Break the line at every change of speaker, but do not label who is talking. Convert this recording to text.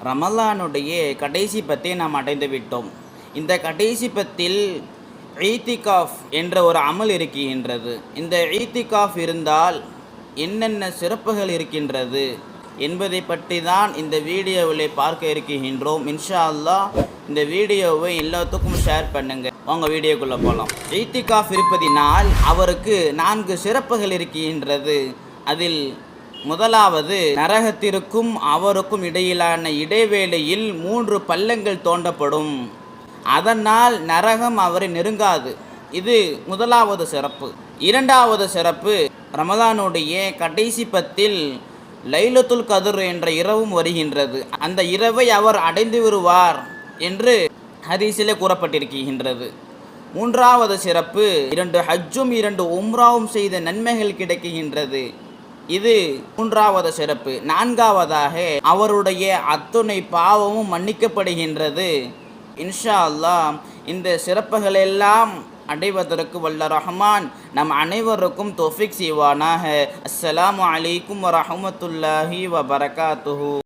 ரமலானுடைய கடைசி பத்தை நாம் அடைந்து விட்டோம். இந்த கடைசி பத்தில் ஈத்திகாஃப் என்ற ஒரு அமல் இருக்கின்றது. இந்த ஈத்திகாஃப் இருந்தால் என்னென்ன சிறப்புகள் இருக்கின்றது என்பதை பற்றி தான் இந்த வீடியோவில் பார்க்க இருக்கின்றோம். இன்ஷா அல்லாஹ் இந்த வீடியோவை எல்லாத்துக்கும் ஷேர் பண்ணுங்கள். அவங்க வீடியோக்குள்ளே போகலாம். ஈத்திகாஃப் இருப்பதினால் அவருக்கு 4 சிறப்புகள் இருக்கின்றது. அதில் முதலாவது, நரகத்திற்கும் அவருக்கும் இடையிலான இடைவேளையில் 3 பள்ளங்கள் தோண்டப்படும். அதனால் நரகம் அவரை நெருங்காது. இது முதலாவது சிறப்பு. இரண்டாவது சிறப்பு, ரமலானுடைய கடைசி பத்தில் லைலத்துல் கத்ர் என்ற இரவும் வருகின்றது. அந்த இரவை அவர் அடைந்து வருவார் என்று ஹதீஸிலே கூறப்பட்டிருக்கின்றது. மூன்றாவது சிறப்பு, 2 ஹஜ்ஜும் 2 உம்ராவும் செய்த நன்மைகள் கிடைக்கின்றது. இது மூன்றாவது சிறப்பு. நான்காவதாக, அவருடைய அத்துணை பாவமும் மன்னிக்கப்படுகின்றது. இன்ஷா அல்லாஹ் இந்த சிறப்புகளெல்லாம் அடைவதற்கு வல்ல ரஹ்மான் நம் அனைவருக்கும் தௌஃபீக் செய்வானாக. அஸ்ஸலாமு அலைக்கும் வரஹ்மத்துல்லாஹி வபரகாத்துஹு.